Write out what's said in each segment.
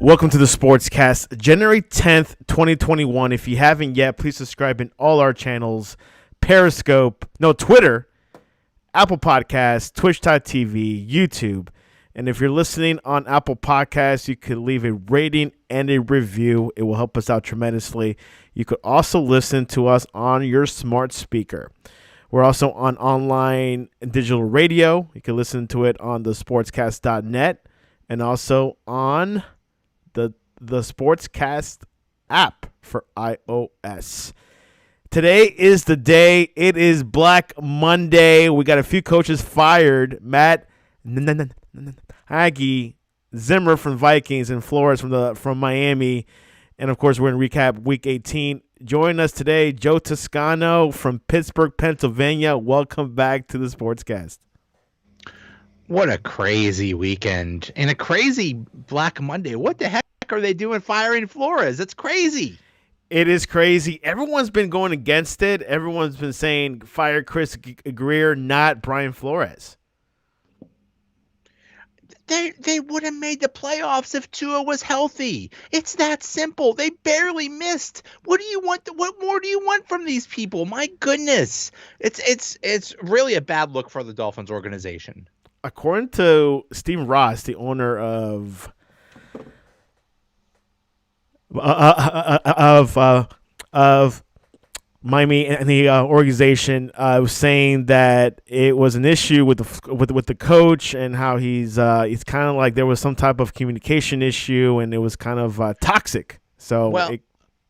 Welcome to the Sportscast, January 10th, 2021. If you haven't yet, please subscribe in all our channels, Twitter, Apple Podcasts, Twitch.tv, YouTube. And if you're listening on Apple Podcasts, you could leave a rating and a review. It will help us out tremendously. You could also listen to us on your smart speaker. We're also on online and digital radio. You can listen to it on the sportscast.net and also on the Sportscast app for iOS. Today is the day. It is Black Monday. We got a few coaches fired. Matt Nagy, Zimmer from Vikings, and Flores from Miami. And, of course, we're going to recap Week 18. Joining us today, Joe Toscano from Pittsburgh, Pennsylvania. Welcome back to the Sportscast. What a crazy weekend and a crazy Black Monday. What the heck are they doing firing Flores? It's crazy. It is crazy. Everyone's been going against it. Everyone's been saying fire Chris Greer, not Brian Flores. They would have made the playoffs if Tua was healthy. It's that simple. They barely missed. What do you want? What more do you want from these people? My goodness. It's really a bad look for the Dolphins organization. According to Steve Ross, the owner of Miami and the organization, was saying that it was an issue with the coach and how he's kind of like there was some type of communication issue and it was kind of toxic. So,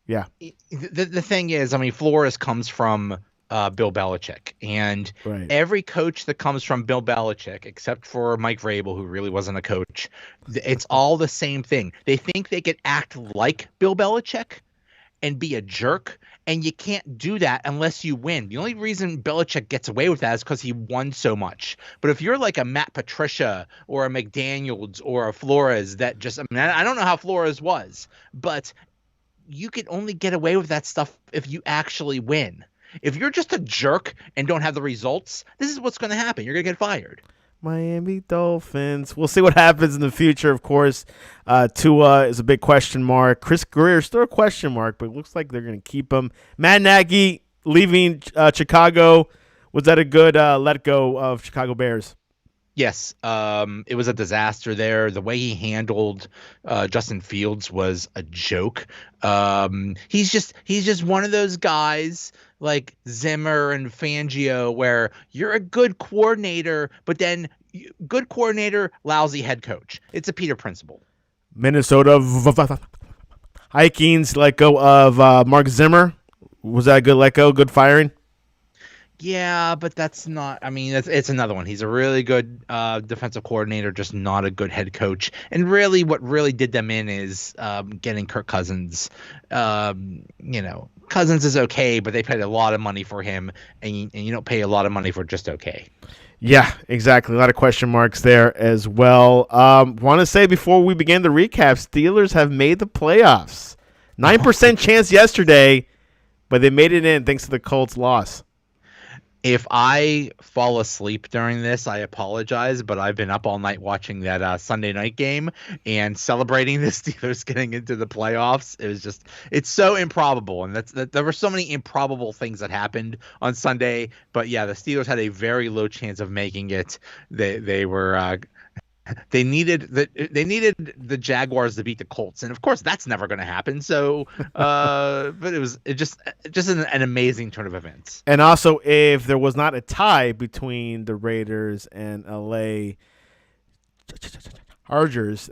the thing is, I mean, Flores comes from Bill Belichick, and right. Every coach that comes from Bill Belichick, except for Mike Vrabel, who really wasn't a coach, it's all the same thing. They think they can act like Bill Belichick and be a jerk, and you can't do that unless you win. The only reason Belichick gets away with that is because he won so much. But if you're like a Matt Patricia or a McDaniels or a Flores that just, I mean, I don't know how Flores was, but you can only get away with that stuff if you actually win. If you're just a jerk and don't have the results, this is what's going to happen. You're going to get fired. Miami Dolphins. We'll see what happens in the future, of course. Tua is a big question mark. Chris Greer is still a question mark, but it looks like they're going to keep him. Matt Nagy leaving Chicago. Was that a good let go of Chicago Bears? Yes, it was a disaster there. The way he handled Justin Fields was a joke. He's just one of those guys like Zimmer and Fangio where you're a good coordinator, but then good coordinator, lousy head coach. It's a Peter principle. Minnesota Vikings let go of Mark Zimmer. Was that a good let go, good firing? Yeah, but that's not – I mean, it's another one. He's a really good defensive coordinator, just not a good head coach. And really what really did them in is getting Kirk Cousins. Cousins is okay, but they paid a lot of money for him, and you don't pay a lot of money for just okay. Yeah, exactly. A lot of question marks there as well. Want to say before we begin the recap, Steelers have made the playoffs. 9% chance yesterday, but they made it in thanks to the Colts' loss. If I fall asleep during this, I apologize, but I've been up all night watching that Sunday night game and celebrating the Steelers getting into the playoffs. It's so improbable, and there were so many improbable things that happened on Sunday. But yeah, the Steelers had a very low chance of making it. They needed the Jaguars to beat the Colts, and of course that's never going to happen. So, but it was just an amazing turn of events. And also, if there was not a tie between the Raiders and LA Chargers,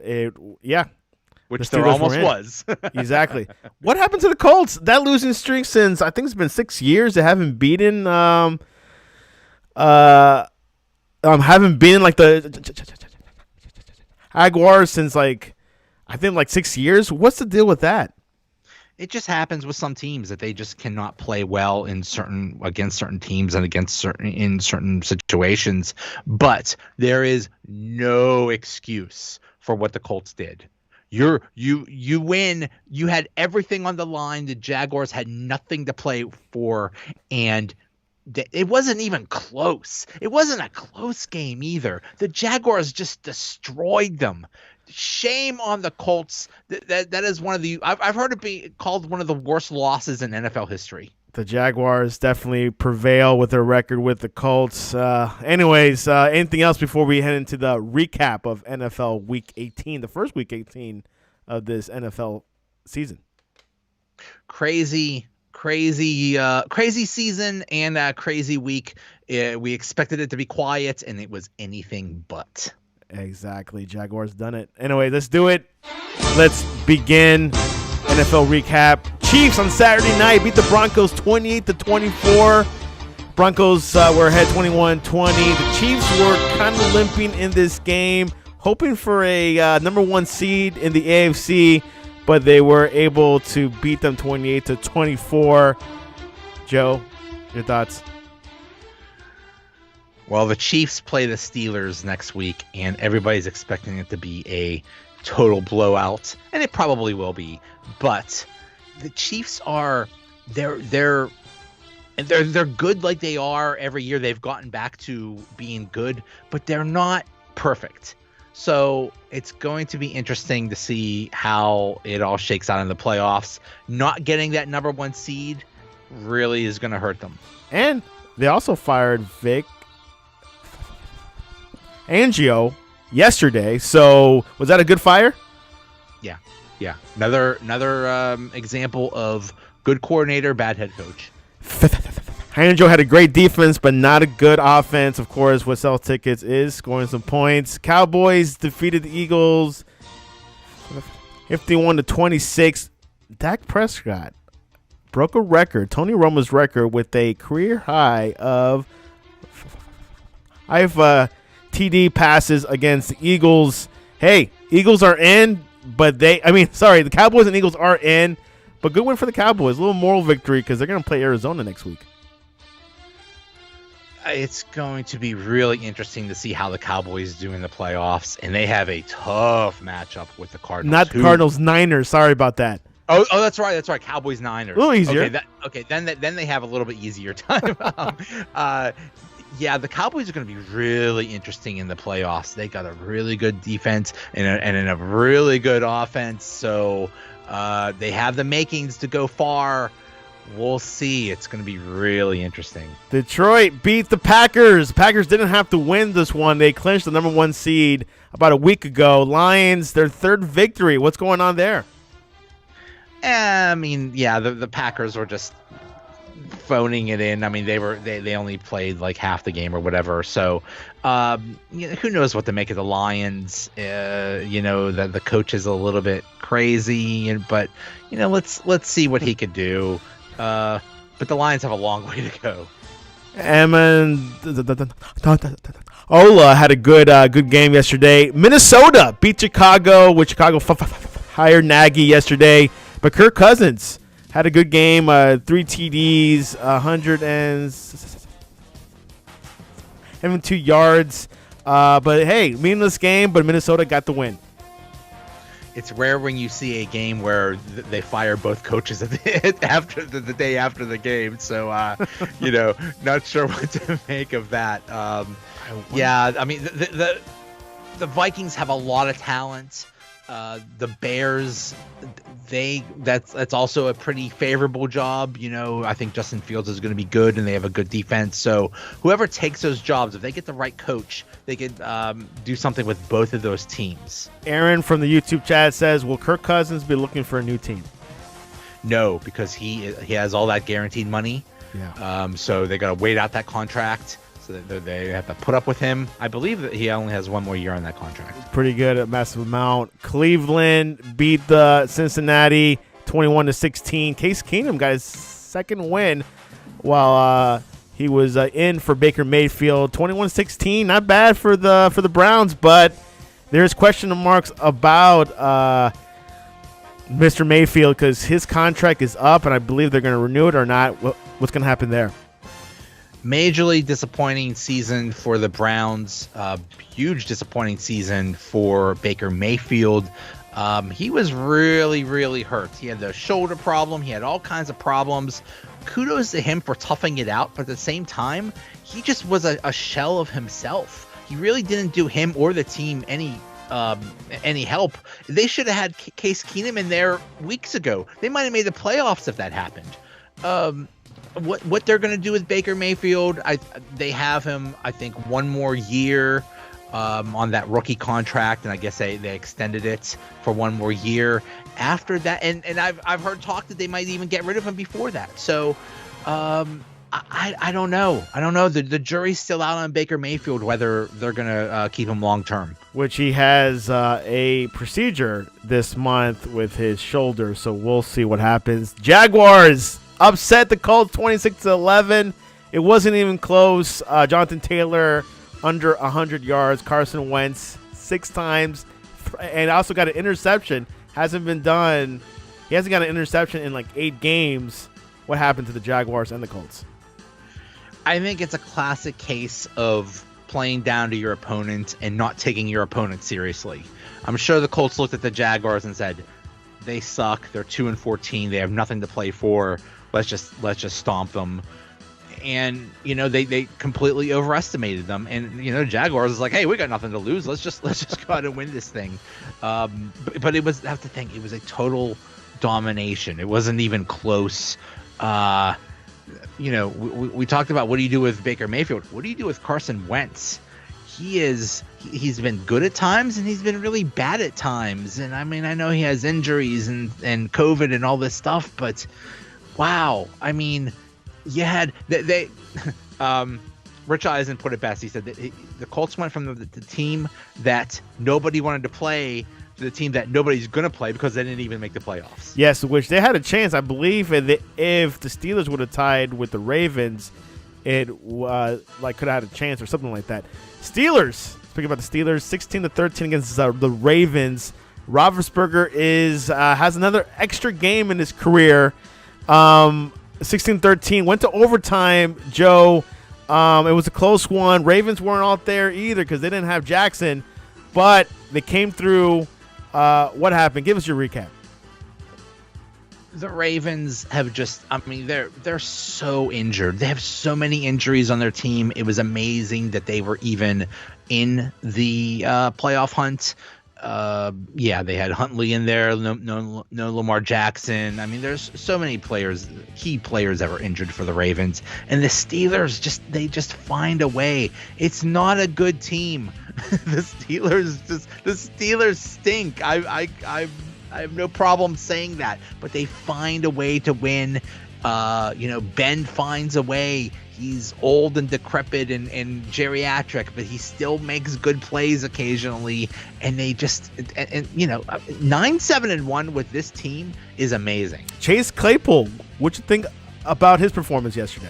which there almost was. Exactly. What happened to the Colts? That losing streak since I think it's been 6 years. They haven't beaten like the Jaguars since I think 6 years. What's the deal with that? It just happens with some teams that they just cannot play well against certain teams and in certain situations. But there is no excuse for what the Colts did. You win. You had everything on the line. The Jaguars had nothing to play for, and it wasn't even close. It wasn't a close game either. The Jaguars just destroyed them. shame on the Colts. That is one of the I've heard it be called one of the worst losses in NFL history. The Jaguars definitely prevail with their record with the Colts. Anyways, anything else before we head into the recap of NFL Week 18, the first Week 18 of this NFL season? Crazy season and crazy week. We expected it to be quiet, and it was anything but. Exactly. Jaguars done it. Anyway, let's do it. Let's begin. NFL recap. Chiefs on Saturday night beat the Broncos 28-24. Broncos were ahead 21-20. The Chiefs were kind of limping in this game, hoping for a number one seed in the AFC, but they were able to beat them 28-24. Joe, your thoughts? Well, the Chiefs play the Steelers next week, and everybody's expecting it to be a total blowout, and it probably will be. But the Chiefs are they're good like they are every year. They've gotten back to being good, but they're not perfect. So it's going to be interesting to see how it all shakes out in the playoffs. Not getting that number one seed really is going to hurt them. And they also fired Vic Angio yesterday. So was that a good fire? Yeah. Another example of good coordinator, bad head coach. Angio had a great defense, but not a good offense. Of course, what sells tickets is scoring some points. Cowboys defeated the Eagles 51-26. Dak Prescott broke a record, Tony Romo's record, with a career high of TD passes against the Eagles. Hey, Eagles are in, but the Cowboys and Eagles are in, but good win for the Cowboys. A little moral victory because they're going to play Arizona next week. It's going to be really interesting to see how the Cowboys do in the playoffs, and they have a tough matchup with the Cardinals. Not the Cardinals, Niners. Sorry about that. Oh, that's right. Cowboys, Niners. A little easier. Okay, then they have a little bit easier time. Yeah, the Cowboys are going to be really interesting in the playoffs. They got a really good defense and a really good offense, so they have the makings to go far. We'll see. It's going to be really interesting. Detroit beat the Packers. Packers didn't have to win this one. They clinched the number one seed about a week ago. Lions, their third victory. What's going on there? The Packers were just phoning it in. They only played like half the game or whatever. So, who knows what to make of the Lions? The coach is a little bit crazy, but let's see what he could do. But the Lions have a long way to go. Ola had a good game yesterday. Minnesota beat Chicago, with Chicago hired Nagy yesterday. But Kirk Cousins had a good game, 3 TDs, 172 yards. But hey, meaningless game, but Minnesota got the win. It's rare when you see a game where they fire both coaches after the day after the game. So, not sure what to make of that. The Vikings have a lot of talent. The Bears, that's also a pretty favorable job. I think Justin Fields is going to be good, and they have a good defense. So whoever takes those jobs, if they get the right coach, they could do something with both of those teams. Aaron from the YouTube chat says, will Kirk Cousins be looking for a new team? No, because he has all that guaranteed money. Yeah. So they got to wait out that contract. So they have to put up with him. I believe that he only has one more year on that contract. Pretty good, a massive amount. Cleveland beat the Cincinnati 21-16. Case Keenum got his second win while he was in for Baker Mayfield. 21-16, not bad for the Browns, but there's question marks about Mr. Mayfield because his contract is up, and I believe they're going to renew it or not. What's going to happen there? Majorly disappointing season for the Browns. Huge disappointing season for Baker Mayfield. He was really, really hurt. He had the shoulder problem. He had all kinds of problems. Kudos to him for toughing it out. But at the same time, he just was a shell of himself. He really didn't do him or the team any any help. They should have had Case Keenum in there weeks ago. They might have made the playoffs if that happened. What they're going to do with Baker Mayfield, they have him, I think, one more year on that rookie contract, and I guess they extended it for one more year after that. And I've heard talk that they might even get rid of him before that. So I don't know. I don't know. The jury's still out on Baker Mayfield whether they're going to keep him long term. Which he has a procedure this month with his shoulder, so we'll see what happens. Jaguars upset the Colts 26-11. It wasn't even close. Jonathan Taylor under 100 yards. Carson Wentz 6 times, and also got an interception. Hasn't been done. He hasn't got an interception in like 8 games. What happened to the Jaguars and the Colts? I think it's a classic case of playing down to your opponent and not taking your opponent seriously. I'm sure the Colts looked at the Jaguars and said, they suck. They're 2-14. They have nothing to play for. Let's just stomp them. And, they completely overestimated them. And, Jaguars is like, hey, we got nothing to lose. Let's just go out and win this thing. But it was, I have to think, it was a total domination. It wasn't even close. We talked about what do you do with Baker Mayfield? What do you do with Carson Wentz? He's been good at times and he's been really bad at times. And I mean, I know he has injuries and COVID and all this stuff, but wow. I mean, you had Rich Eisen put it best. He said that the Colts went from the team that nobody wanted to play to the team that nobody's going to play because they didn't even make the playoffs. Yes, which they had a chance. I believe if the Steelers would have tied with the Ravens, it could have had a chance or something like that. Steelers, speaking about the Steelers, 16-13 against the Ravens. Roethlisberger has another extra game in his career. 16-13, went to overtime, Joe. It was a close one. Ravens weren't out there either because they didn't have Jackson, but they came through. What happened? Give us your recap. The Ravens have they're so injured. They have so many injuries on their team. It was amazing that they were even in the playoff hunt. They had Huntley in there. No Lamar Jackson. I mean, there's so many key players that were injured for the Ravens, and the Steelers just find a way. It's not a good team. The Steelers stink. I have no problem saying that, but they find a way to win. Ben finds a way. He's old and decrepit and geriatric, but he still makes good plays occasionally. And they 9-7-1 with this team is amazing. Chase Claypool, what you think about his performance yesterday?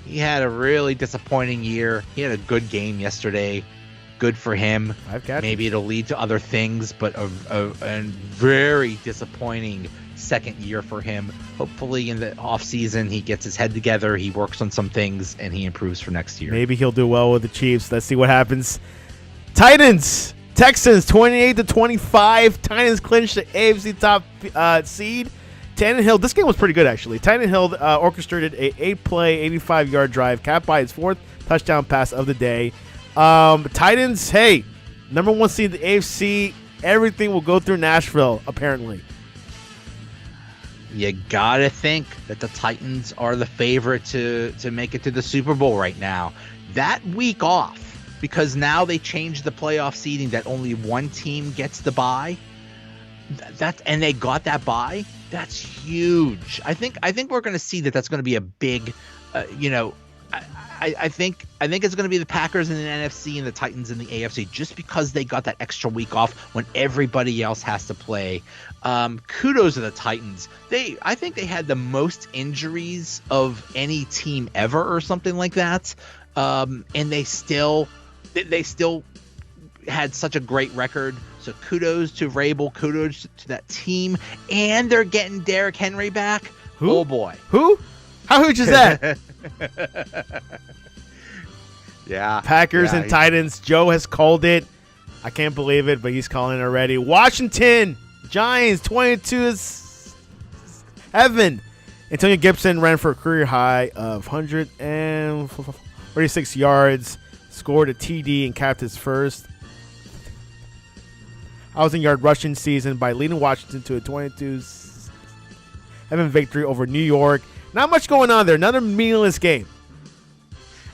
He had a really disappointing year. He had a good game yesterday. Good for him. Maybe it'll lead to other things, but a very disappointing second year for him. Hopefully in the offseason he gets his head together, he works on some things, and he improves for next year. Maybe he'll do well with the Chiefs. Let's see what happens. Texans 28-25. Titans clinch the AFC top seed. Tannehill, this game was pretty good actually. Tannehill orchestrated a 8-play, 85-yard drive, capped by his 4th touchdown pass of the day. Titans, hey, number 1 seed in the AFC. Everything will go through Nashville, apparently. You gotta think that the Titans are the favorite to make it to the Super Bowl right now. That week off, because now they changed the playoff seeding that only one team gets the bye. And they got that bye. That's huge. I think we're going to see that's going to be a big, I think it's going to be the Packers in the NFC and the Titans in the AFC just because they got that extra week off when everybody else has to play. Kudos to the Titans. I think they had the most injuries of any team ever or something like that. And they still had such a great record. So kudos to Vrabel, kudos to that team, and they're getting Derrick Henry back. Who? Oh boy. Who? How huge is that? Yeah. Packers and Titans. Joe has called it. I can't believe it, but he's calling it already. Washington Giants 22-7. Antonio Gibson ran for a career high of 146 yards, scored a TD and capped his first 1,000-yard rushing season by leading Washington to a 22-7 victory over New York. Not much going on there. Another meaningless game.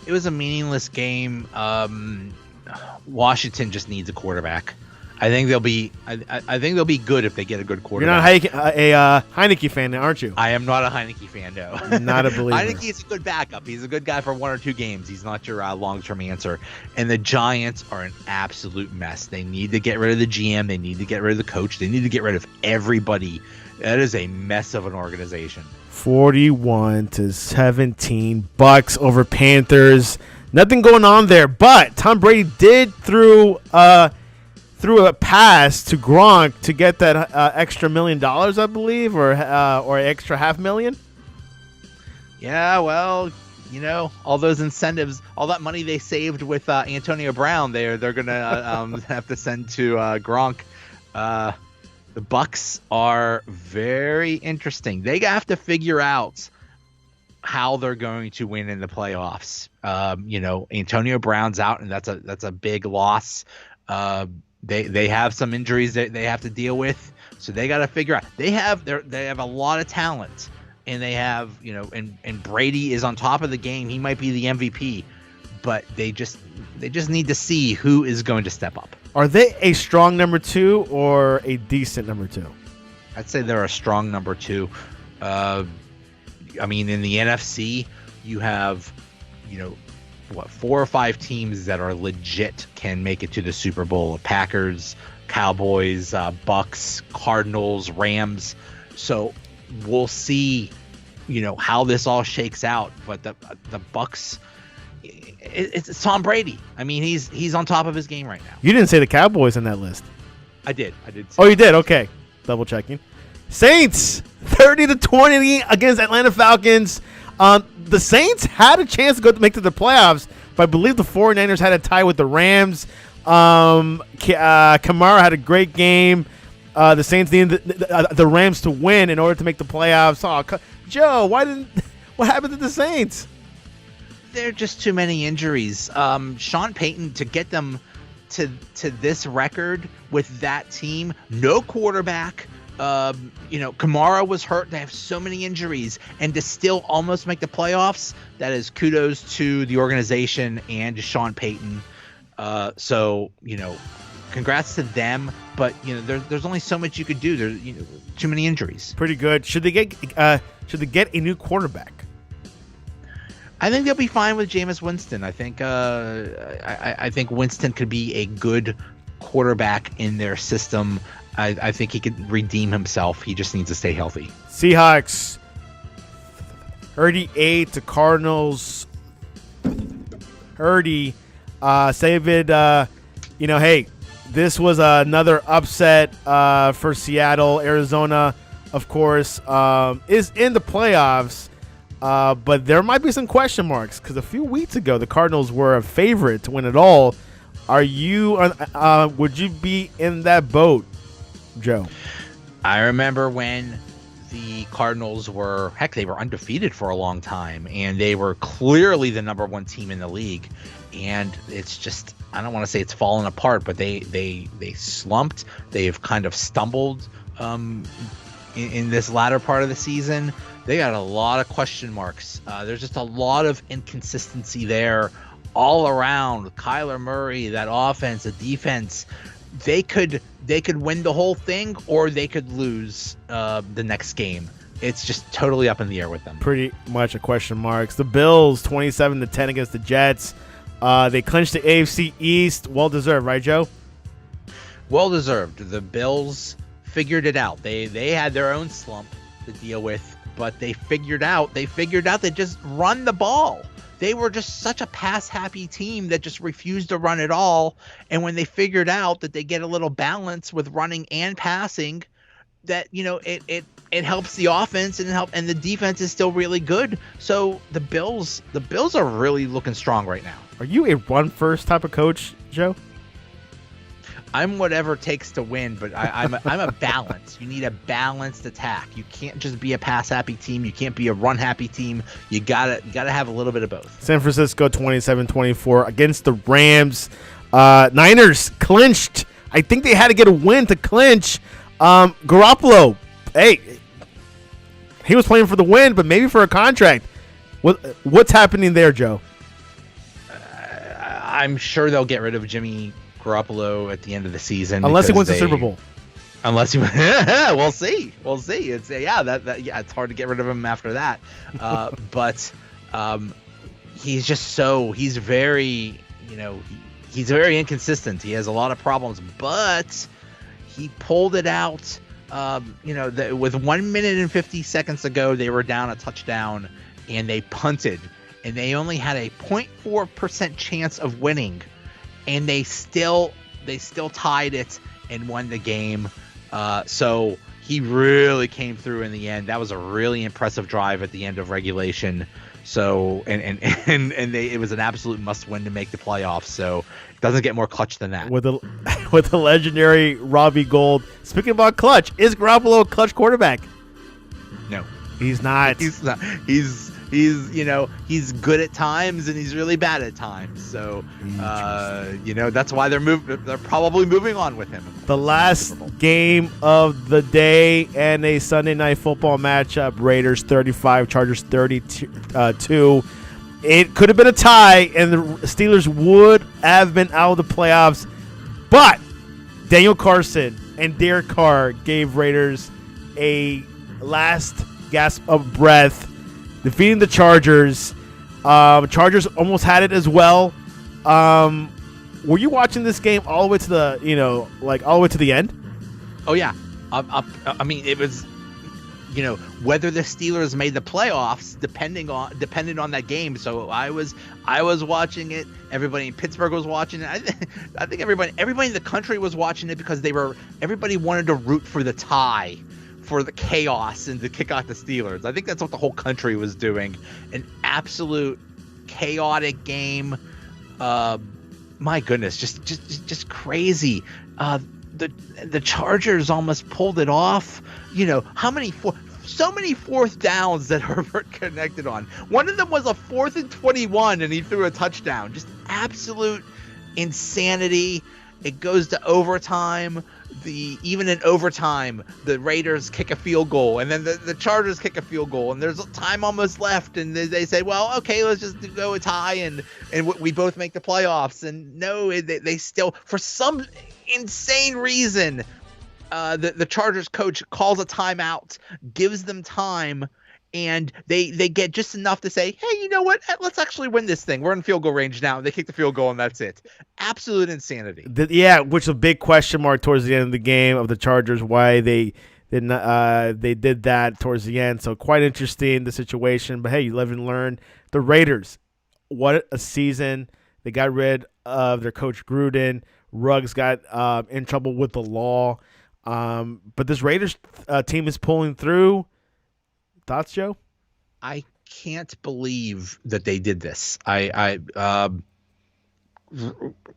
It was a meaningless game. Washington just needs a quarterback. I think they'll be. I think they'll be good if they get a good quarterback. You're not a Heineke fan, aren't you? I am not a Heineke fan, no. Not a believer. Heineke's a good backup. He's a good guy for 1 or 2 games. He's not your long-term answer. And the Giants are an absolute mess. They need to get rid of the GM. They need to get rid of the coach. They need to get rid of everybody. That is a mess of an organization. 41-17 Bucks over Panthers. Nothing going on there, but Tom Brady did through a pass to Gronk to get that extra $1 million, I believe, or extra $500,000. Yeah, well, all those incentives, all that money they saved with Antonio Brown, they're gonna have to send to Gronk. The Bucks are very interesting. They have to figure out how they're going to win in the playoffs. Antonio Brown's out, and that's a big loss. They have some injuries that they have to deal with, so they got to figure out. They have a lot of talent, and they have and Brady is on top of the game. He might be the MVP, but they just need to see who is going to step up. Are they a strong number 2 or a decent number 2? I'd say they're a strong number 2. In the NFC, you have 4 or 5 teams that are legit can make it to the Super Bowl. Packers, Cowboys, Bucks, Cardinals, Rams. So we'll see, how this all shakes out. But the Bucks, it's Tom Brady. He's on top of his game right now. You didn't say the Cowboys on that list. I did. Oh, you did? Okay. Double checking. Saints 30-20 against Atlanta Falcons. The Saints had a chance to make to the playoffs, but I believe the 49ers had a tie with the Rams. Kamara had a great game. The Saints needed the Rams to win in order to make the playoffs. Oh, Joe, what happened to the Saints? There are just too many injuries. Sean Payton, to get them to this record with that team, no quarterback. Kamara was hurt. They have so many injuries, and to still almost make the playoffs, that is kudos to the organization and to Sean Payton. Congrats to them. But there's only so much you could do. There's too many injuries. Pretty good. Should they get a new quarterback? I think they'll be fine with Jameis Winston. I think I think Winston could be a good quarterback in their system. I think he could redeem himself. He just needs to stay healthy. Seahawks 38 to Cardinals 30. Hey, this was another upset for Seattle. Arizona, of course, is in the playoffs. But there might be some question marks because a few weeks ago the Cardinals were a favorite to win it all. Would you be in that boat, Joe? I remember when the Cardinals were undefeated for a long time, and they were clearly the number 1 team in the league. And it's just, I don't want to say it's fallen apart, but they slumped. They've kind of stumbled in this latter part of the season. They got a lot of question marks. There's just a lot of inconsistency there all around. Kyler Murray, that offense, the defense, they could win the whole thing, or they could lose the next game. It's just totally up in the air with them. Pretty much a question marks. The Bills 27-10 against the Jets. They clinched the AFC East. Well deserved, right, Joe? Well deserved. The Bills figured it out. They had their own slump to deal with, but they figured out they just run the ball. They were just such a pass-happy team that just refused to run at all. And when they figured out that they get a little balance with running and passing, that it helps the offense and the defense is still really good. So the Bills are really looking strong right now. Are you a run-first type of coach, Joe? I'm whatever it takes to win, but I'm a balance. You need a balanced attack. You can't just be a pass-happy team. You can't be a run-happy team. You gotta have a little bit of both. San Francisco 27-24 against the Rams. Niners clinched I think they had to get a win to clinch. Garoppolo, hey, he was playing for the win, but maybe for a contract. What's happening there, Joe? I'm sure they'll get rid of Jimmy Garoppolo at the end of the season, unless he wins the Super Bowl. Unless you, we'll see. It's it's hard to get rid of him after that. But he's very, he's very inconsistent. He has a lot of problems, but he pulled it out. With 1 minute and 50 seconds to go, they were down a touchdown and they punted, and they only had a 0.4% chance of winning, and they still tied it and won the game. So he really came through in the end. That was a really impressive drive at the end of regulation. So it was an absolute must-win to make the playoffs. So it doesn't get more clutch than that. With the legendary Robbie Gould. Speaking about clutch, is Garoppolo a clutch quarterback? No, he's not. He's not. He's good at times and he's really bad at times. So that's why they're probably moving on with him. The last game of the day and a Sunday Night Football matchup: Raiders 35, Chargers 32. It could have been a tie, and the Steelers would have been out of the playoffs. But Daniel Carson and Derek Carr gave Raiders a last gasp of breath, defeating the Chargers. Chargers almost had it as well. Were you watching this game all the way to all the way to the end? Oh yeah. I mean, it was, whether the Steelers made the playoffs depended on that game. So I was watching it. Everybody in Pittsburgh was watching it. I think everybody in the country was watching it because everybody wanted to root for the tie, for the chaos, and to kick out the Steelers. I think that's what the whole country was doing. An absolute chaotic game. My goodness, just crazy. The Chargers almost pulled it off. So many fourth downs that Herbert connected on. One of them was a 4th and 21, and he threw a touchdown. Just absolute insanity. It goes to overtime. Even in overtime, the Raiders kick a field goal, and then the Chargers kick a field goal, and there's time almost left, and they say, well, okay, let's just go a tie, and we both make the playoffs. And no, they still, for some insane reason, the Chargers coach calls a timeout, gives them time, and they get just enough to say, hey, you know what? Let's actually win this thing. We're in field goal range now. They kick the field goal, and that's it. Absolute insanity. Which is a big question mark towards the end of the game of the Chargers, why they did that towards the end. So quite interesting, the situation. But hey, you live and learn. The Raiders, what a season. They got rid of their coach Gruden. Ruggs got in trouble with the law. But this Raiders team is pulling through. Thoughts, Joe? I can't believe that they did this.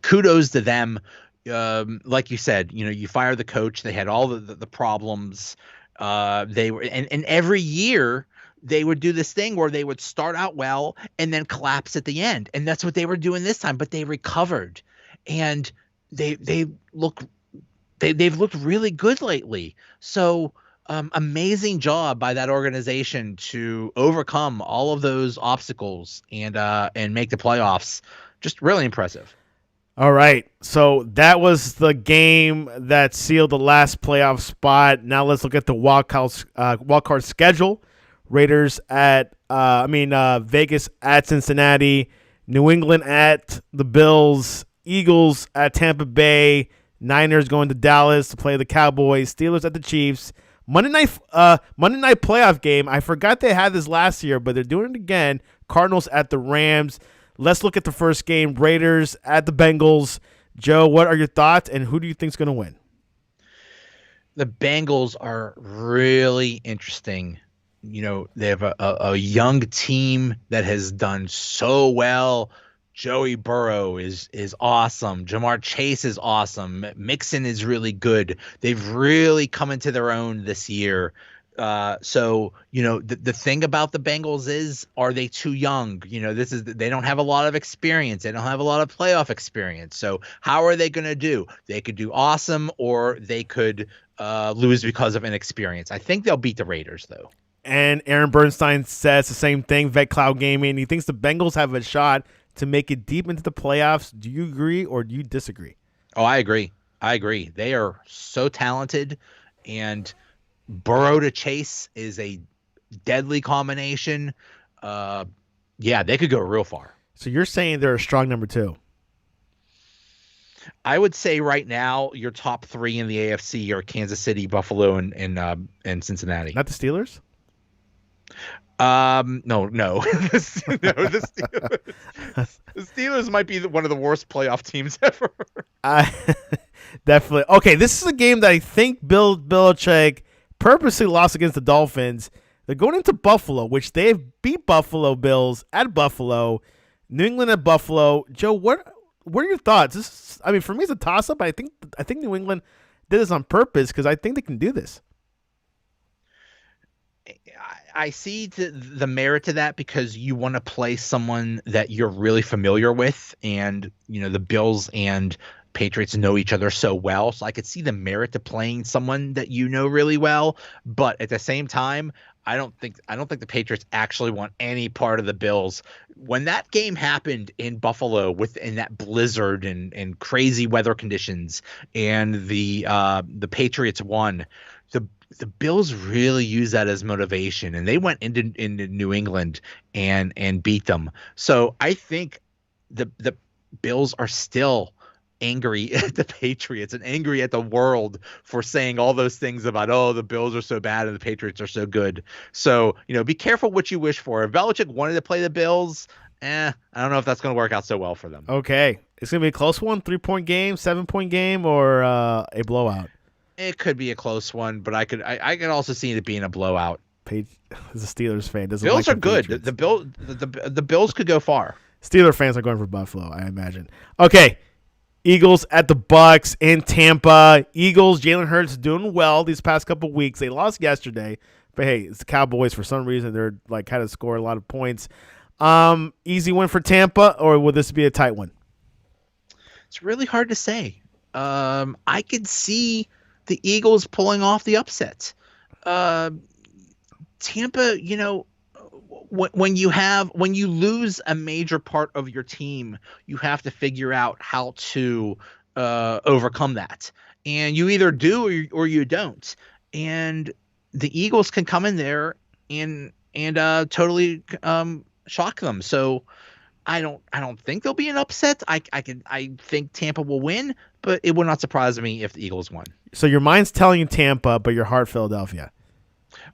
Kudos to them. Like you said, you fire the coach. They had all the problems. They were, and every year they would do this thing where they would start out well and then collapse at the end. And that's what they were doing this time. But they recovered, and they've looked really good lately. So. Amazing job by that organization to overcome all of those obstacles and make the playoffs. Just really impressive. All right, so that was the game that sealed the last playoff spot. Now let's look at the wild card schedule. Raiders at Vegas at Cincinnati, New England at the Bills, Eagles at Tampa Bay, Niners going to Dallas to play the Cowboys, Steelers at the Chiefs. Monday night playoff game. I forgot they had this last year, but they're doing it again. Cardinals at the Rams. Let's look at the first game. Raiders at the Bengals. Joe, what are your thoughts, and who do you think is going to win? The Bengals are really interesting. They have a young team that has done so well. Joey Burrow is awesome. Jamar Chase is awesome. Mixon is really good. They've really come into their own this year. So the thing about the Bengals is, are they too young? They don't have a lot of experience. They don't have a lot of playoff experience. So how are they going to do? They could do awesome, or they could lose because of inexperience. I think they'll beat the Raiders though. And Aaron Bernstein says the same thing. Vet Cloud Gaming. He thinks the Bengals have a shot to make it deep into the playoffs. Do you agree or do you disagree? Oh, I agree. They are so talented, and Burrow to Chase is a deadly combination. Yeah, they could go real far. So you're saying they're a strong number 2? I would say right now your top 3 in the AFC are Kansas City, Buffalo, and Cincinnati. Not the Steelers? No. The Steelers might be one of the worst playoff teams ever. Definitely. Okay, this is a game that I think Bill Belichick purposely lost against the Dolphins. They're going into Buffalo, which they've beat Buffalo Bills at Buffalo, New England at Buffalo. Joe, what are your thoughts? For me, it's a toss-up. But I think New England did this on purpose because I think they can do this. I see the merit to that because you want to play someone that you're really familiar with, and the Bills and Patriots know each other so well, so I could see the merit to playing someone that you know really well. But at the same time, I don't think the Patriots actually want any part of the Bills. When that game happened in Buffalo in that blizzard and crazy weather conditions, and the Patriots won, the Bills really used that as motivation, and they went into New England and beat them. So I think the Bills are still angry at the Patriots and angry at the world for saying all those things about, oh, the Bills are so bad and the Patriots are so good. So, be careful what you wish for. If Belichick wanted to play the Bills, I don't know if that's going to work out so well for them. Okay. It's going to be a close one, 3-point game, 7-point game, or a blowout? It could be a close one, but I could also see it being a blowout. As a Steelers fan, doesn't Bills like are good. The Bills could go far. Steeler fans are going for Buffalo, I imagine. Okay, Eagles at the Bucks in Tampa. Eagles, Jalen Hurts doing well these past couple weeks. They lost yesterday, but hey, it's the Cowboys. For some reason, they're kind of score a lot of points. Easy win for Tampa, or will this be a tight one? It's really hard to say. I could see the Eagles pulling off the upset. Tampa, when you lose a major part of your team, you have to figure out how to overcome that. And you either do or you don't. And the Eagles can come in there and totally shock them. So I don't think there'll be an upset. I think Tampa will win, but it would not surprise me if the Eagles won. So your mind's telling you Tampa, but your heart Philadelphia.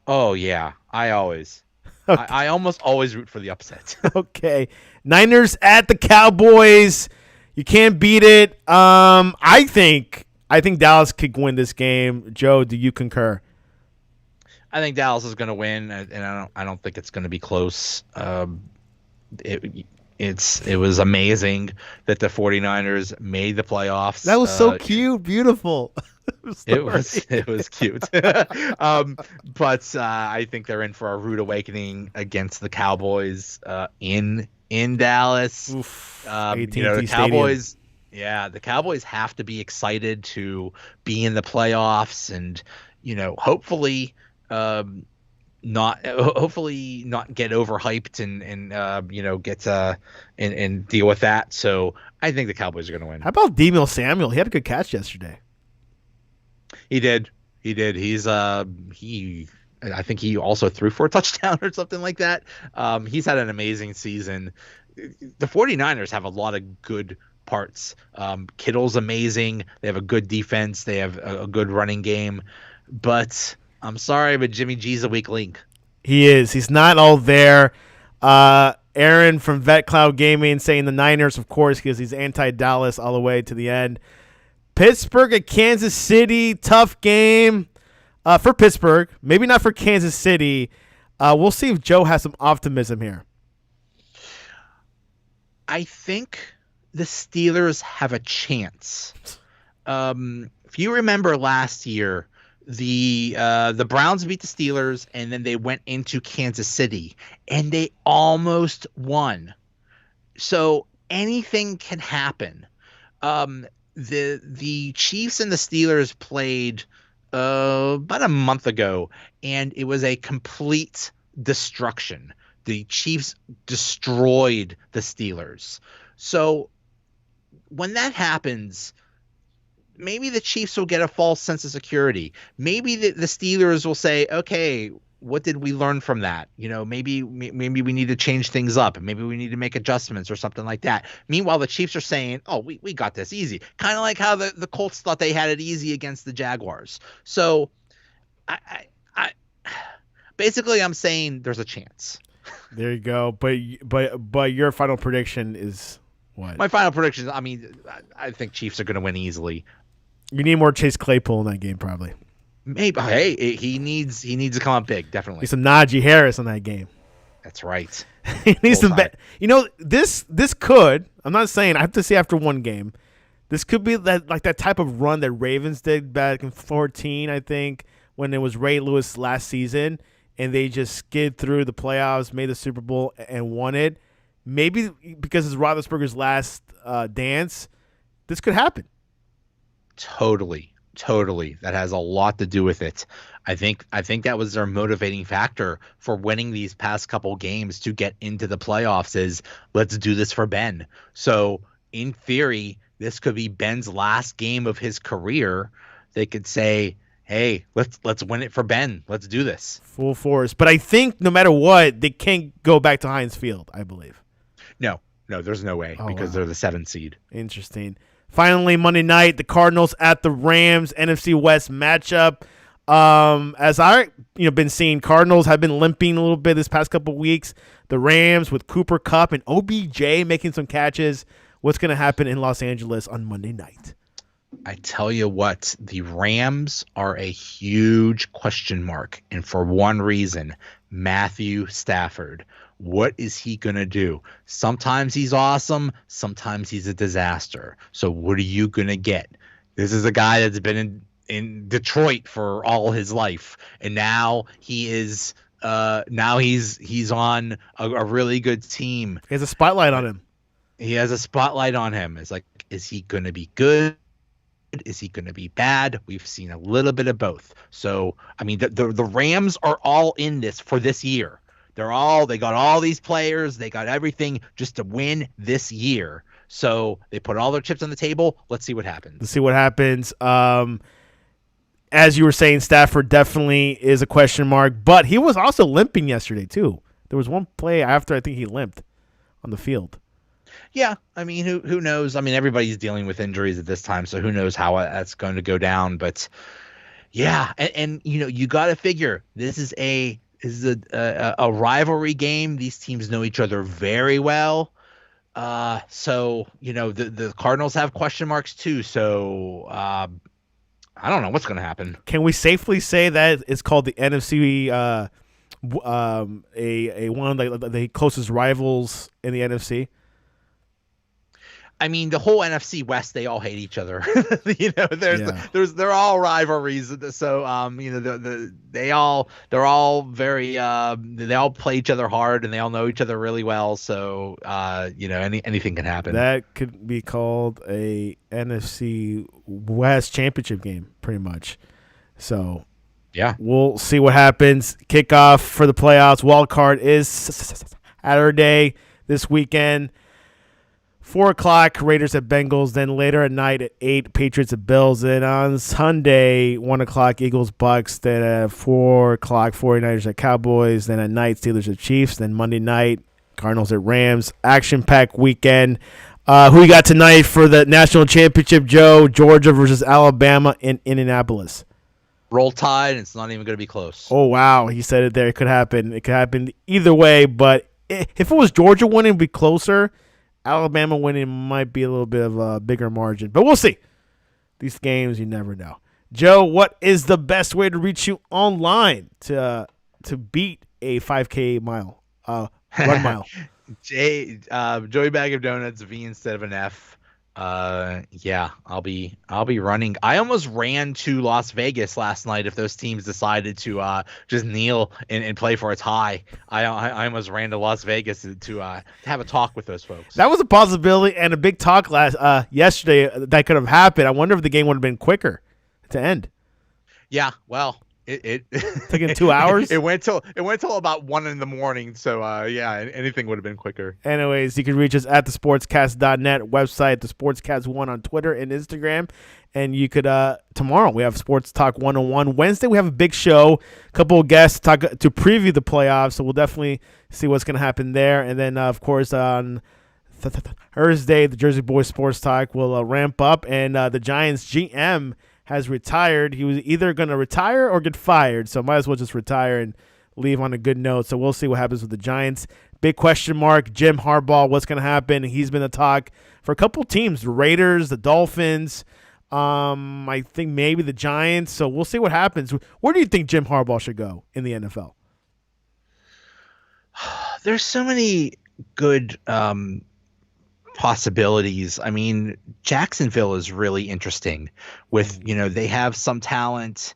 Oh yeah, I always. Okay. I almost always root for the upset. Okay, Niners at the Cowboys. You can't beat it. I think Dallas could win this game. Joe, do you concur? I think Dallas is going to win, and I don't think it's going to be close. It was amazing that the 49ers made the playoffs. That was so cute, beautiful. It was cute. But I think they're in for a rude awakening against the Cowboys in Dallas. Oof, The Cowboys. Yeah, the Cowboys have to be excited to be in the playoffs, and hopefully not get overhyped and get and deal with that. So I think the Cowboys are going to win. How about Demiel Samuel? He had a good catch yesterday. He did. He's I think he also threw for a touchdown or something like that. He's had an amazing season. The 49ers have a lot of good parts. Kittle's amazing. They have a good defense. They have a good running game. But I'm sorry, but Jimmy G's a weak link. He is. He's not all there. Aaron from Vet Cloud Gaming saying the Niners, of course, because he's anti-Dallas all the way to the end. Pittsburgh at Kansas City, tough game for Pittsburgh. Maybe not for Kansas City. We'll see if Joe has some optimism here. I think the Steelers have a chance. If you remember last year, the Browns beat the Steelers, and then they went into Kansas City, and they almost won. So anything can happen. The Chiefs and the Steelers played about a month ago, and it was a complete destruction. The Chiefs destroyed the Steelers. So when that happens, maybe the Chiefs will get a false sense of security. Maybe the Steelers will say, okay, what did we learn from that? Maybe we need to change things up. Maybe we need to make adjustments or something like that. Meanwhile, the Chiefs are saying, oh, we got this easy. Kind of like how the Colts thought they had it easy against the Jaguars. So I basically I'm saying there's a chance. There you go. But your final prediction is what? My final prediction, I think Chiefs are going to win easily. You need more Chase Claypool in that game, probably. Maybe. Hey, he needs to come up big, definitely. Need some Najee Harris in that game. That's right. He needs some this could, I'm not saying, I have to see after one game. This could be that type of run that Ravens did back in 2014, I think, when it was Ray Lewis last season, and they just skid through the playoffs, made the Super Bowl, and won it. Maybe because it's Roethlisberger's last dance, this could happen. Totally. That has a lot to do with it. I think that was their motivating factor for winning these past couple games to get into the playoffs is let's do this for Ben. So in theory, this could be Ben's last game of his career. They could say, hey, let's win it for Ben. Let's do this. Full force. But I think no matter what, they can't go back to Heinz Field, I believe. No, there's no way because they're the 7th seed. Interesting. Finally, Monday night, the Cardinals at the Rams, NFC West matchup. As I been seeing, Cardinals have been limping a little bit this past couple weeks. The Rams with Cooper Kupp and OBJ making some catches. What's going to happen in Los Angeles on Monday night? I tell you what, the Rams are a huge question mark, and for one reason, Matthew Stafford. What is he going to do? Sometimes he's awesome. Sometimes he's a disaster. So what are you going to get? This is a guy that's been in Detroit for all his life. And now he is he's on a really good team. He has a spotlight on him. He has a spotlight on him. It's like, is he going to be good? Is he going to be bad? We've seen a little bit of both. So, the Rams are all in this for this year. They got all these players. They got everything just to win this year. So they put all their chips on the table. Let's see what happens. As you were saying, Stafford definitely is a question mark, but he was also limping yesterday too. There was one play after I think he limped on the field. Yeah, who knows? Everybody's dealing with injuries at this time, so who knows how that's going to go down. But yeah, and you got to figure this is a rivalry game. These teams know each other very well. So the Cardinals have question marks too. So I don't know what's going to happen. Can we safely say that it's called the NFC? A one of the closest rivals in the NFC. The whole NFC West, they all hate each other. They're all rivalries. So, they're all very, they all play each other hard and they all know each other really well. So, anything can happen. That could be called a NFC West championship game, pretty much. So, yeah, we'll see what happens. Kickoff for the playoffs. Wild card is Saturday this weekend. 4:00, Raiders at Bengals. Then later at night at 8, Patriots at Bills. Then on Sunday, 1:00, Eagles, Bucks. Then at 4:00, 49ers at Cowboys. Then at night, Steelers at Chiefs. Then Monday night, Cardinals at Rams. Action-packed weekend. Who you got tonight for the national championship, Joe? Georgia versus Alabama in Indianapolis. Roll Tide, it's not even going to be close. Oh, wow. He said it there. It could happen. It could happen either way. But if it was Georgia winning, it would be closer. Alabama winning might be a little bit of a bigger margin, but we'll see. These games, you never know. Joe, what is the best way to reach you online to beat a 5K run mile? Joey Bag of Donuts, V instead of an F. Yeah, I'll be running. I almost ran to Las Vegas last night if those teams decided to just kneel and play for a tie. I almost ran to Las Vegas to have a talk with those folks. That was a possibility and a big talk yesterday that could have happened. I wonder if the game would have been quicker to end. Yeah, well, it taking 2 hours. It went till about 1 a.m. So yeah, anything would have been quicker. Anyways, you can reach us at thesportscast.net website, the Sportscast1 on Twitter and Instagram, and you could tomorrow we have Sports Talk 101. Wednesday we have a big show, a couple of guests to preview the playoffs. So we'll definitely see what's going to happen there, and then of course on Thursday the Jersey Boys Sports Talk will ramp up, and the Giants GM has retired. He was either going to retire or get fired, so might as well just retire and leave on a good note. So we'll see what happens with the Giants. Big question mark, Jim Harbaugh, what's going to happen? He's been a talk for a couple teams, the Raiders, the Dolphins, I think maybe the Giants. So we'll see what happens. Where do you think Jim Harbaugh should go in the NFL? There's so many good possibilities. I mean, Jacksonville is really interesting with, they have some talent.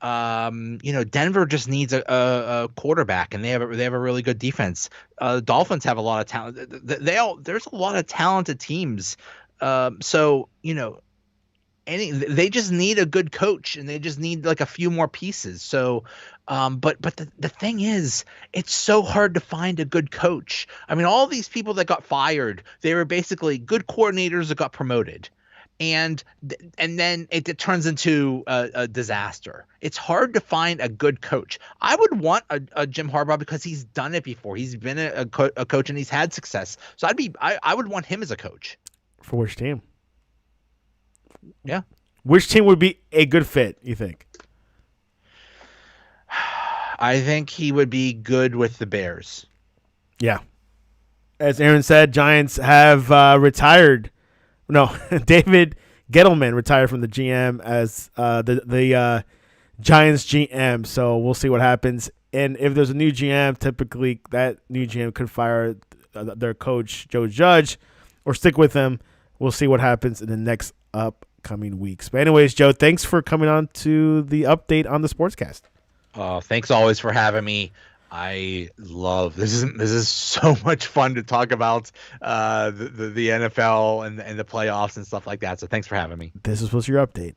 Denver just needs a quarterback, and they have a really good defense. Dolphins have a lot of talent. There's a lot of talented teams. So they just need a good coach, and they just need like a few more pieces. So, but the thing is, it's so hard to find a good coach. I mean, all these people that got fired, they were basically good coordinators that got promoted. And then it turns into a disaster. It's hard to find a good coach. I would want a Jim Harbaugh because he's done it before. He's been a coach and he's had success. So I would want him as a coach. For which team? Yeah. Which team would be a good fit, you think? I think he would be good with the Bears. Yeah. As Aaron said, Giants have retired. No, David Gettleman retired from the GM as the Giants GM. So we'll see what happens. And if there's a new GM, typically that new GM could fire their coach, Joe Judge, or stick with him. We'll see what happens in the next upcoming weeks. But anyways, Joe, thanks for coming on to the update on the Sportscast. Thanks always for having me. I love this. Is so much fun to talk about the NFL and the playoffs and stuff like that. So thanks for having me. This was your update.